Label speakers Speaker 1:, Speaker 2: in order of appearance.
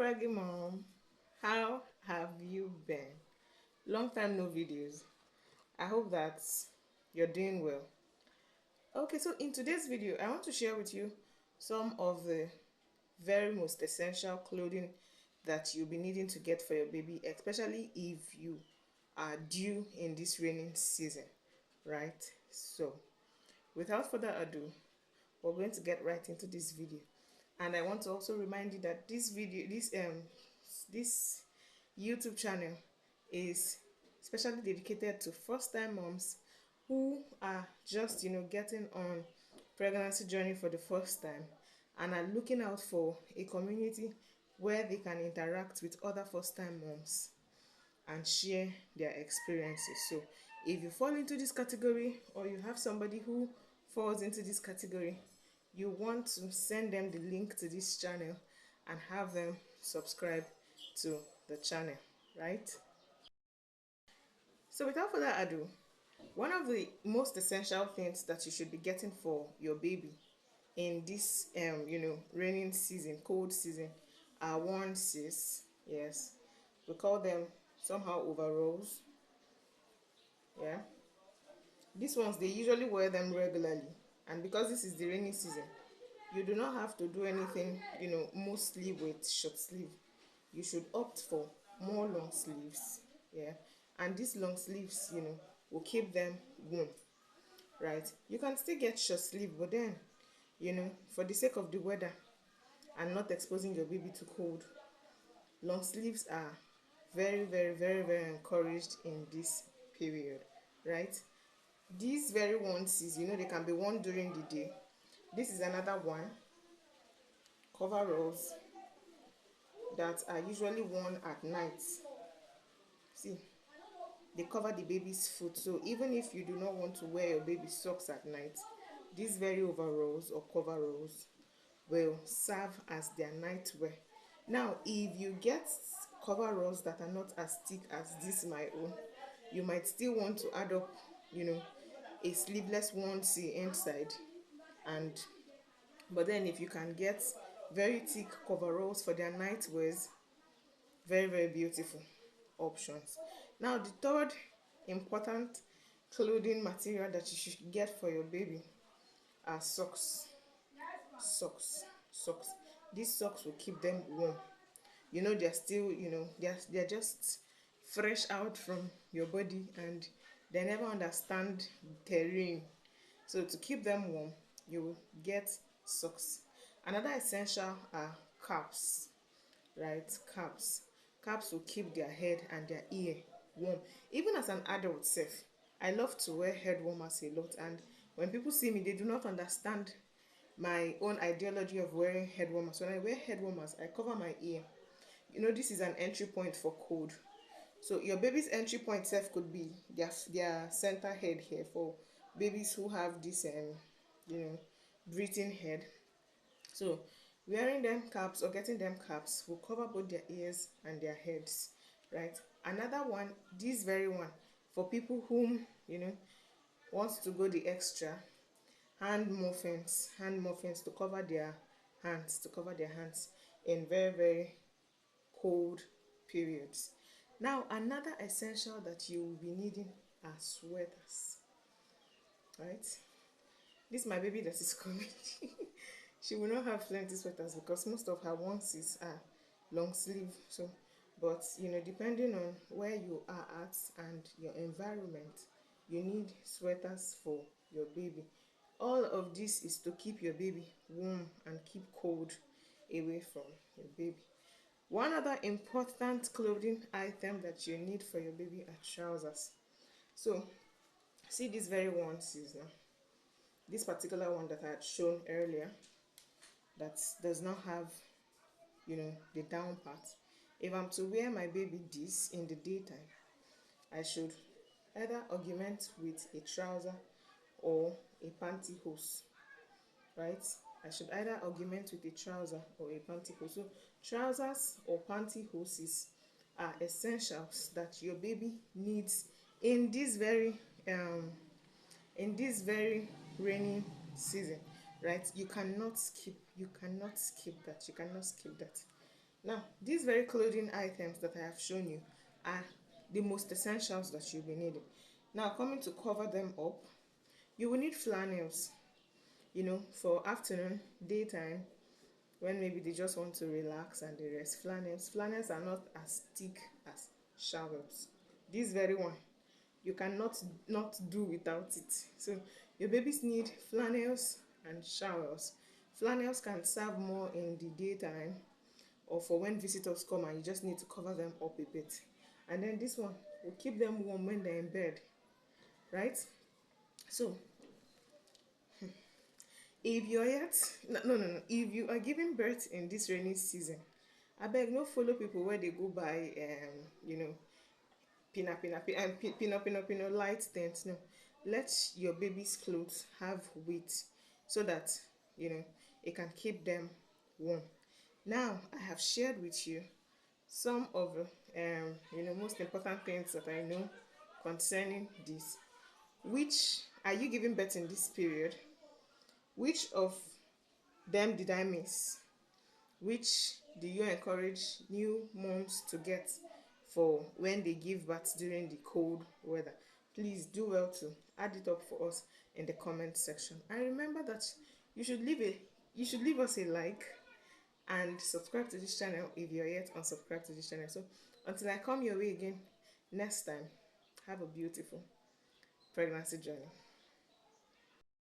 Speaker 1: Preggy mom, how have you been? Long time no videos. I hope that you're doing well. Okay, so in today's video, I want to share with you some of the very most essential clothing that you'll be needing to get for your baby, especially if you are due in this raining season, right? So, without further ado, we're going to get right into this video. And I want to also remind you that this YouTube channel is specially dedicated to first time moms who are just getting on pregnancy journey for the first time and are looking out for a community where they can interact with other first time moms and share their experiences. So if you fall into this category or you have somebody who falls into this category, you want to send them the link to this channel and have them subscribe to the channel, right? So without further ado, one of the most essential things that you should be getting for your baby in this raining season, cold season, are onesies. Yes, we call them somehow overalls. Yeah, these ones they usually wear them regularly, and because this is the rainy season, you do not have to do anything mostly with short sleeve. You should opt for more long sleeves. Yeah, and these long sleeves will keep them warm, right? You can still get short sleeve, but then for the sake of the weather and not exposing your baby to cold, long sleeves are very very very very encouraged in this period, right? These very onesies, they can be worn during the day. This is another one, coveralls, that are usually worn at night. See, they cover the baby's foot, so even if you do not want to wear your baby's socks at night, these very overalls or coveralls will serve as their nightwear. Now if you get coveralls that are not as thick as this my own, you might still want to add up a sleeveless onesie inside. And but then if you can get very thick coveralls for their nightwears, very very beautiful options. Now the third important clothing material that you should get for your baby are socks. Socks. These socks will keep them warm. They're still they're just fresh out from your body, and they never understand terrain. So to keep them warm, you will get socks. Another essential are caps, right? Caps will keep their head and their ear warm. Even as an adult self, I love to wear head warmers a lot, and when people see me, they do not understand my own ideology of wearing head warmers. When I wear head warmers, I cover my ear. This is an entry point for cold. So your baby's entry point self could be their center head here for babies who have this you know breathing head. So wearing them caps or getting them caps will cover both their ears and their heads, right? Another one, this very one, for people whom wants to go the extra, hand muffins to cover their hands in very very cold periods. Now another essential that you will be needing are sweaters, right? This my baby that is coming. She will not have plenty sweaters because most of her onesies are long sleeve. So but depending on where you are at and your environment, you need sweaters for your baby. All of this is to keep your baby warm and keep cold away from your baby. One other important clothing item that you need for your baby are trousers. So see these very onesies now. This particular one that I had shown earlier, that does not have the down part. If I'm to wear my baby this in the daytime, I should either augment with a trouser or a pantyhose, right? I should either augment with a trouser or a pantyhose. So trousers or pantyhoses are essentials that your baby needs in this very rainy season, right? You cannot skip that. Now, these very clothing items that I have shown you are the most essentials that you'll be needing. Now, coming to cover them up, you will need flannels, for afternoon, daytime, when maybe they just want to relax and they rest. Flannels are not as thick as shawls. This very one, you cannot not do without it. So your babies need flannels and shawls. Flannels can serve more in the daytime or for when visitors come and you just need to cover them up a bit. And then this one will keep them warm when they're in bed, right? So if you're yet no, if you are giving birth in this rainy season, I beg no follow people where they go buy pina light things. No, let your baby's clothes have weight so that it can keep them warm. Now I have shared with you some of most important things that I know concerning this. Which are you giving birth in this period? Which of them did I miss? Which do you encourage new moms to get for when they give birth during the cold weather? Please do well to add it up for us in the comment section. And remember that you should leave us a like and subscribe to this channel if you're yet unsubscribed to this channel. So until I come your way again next time, have a beautiful pregnancy journey.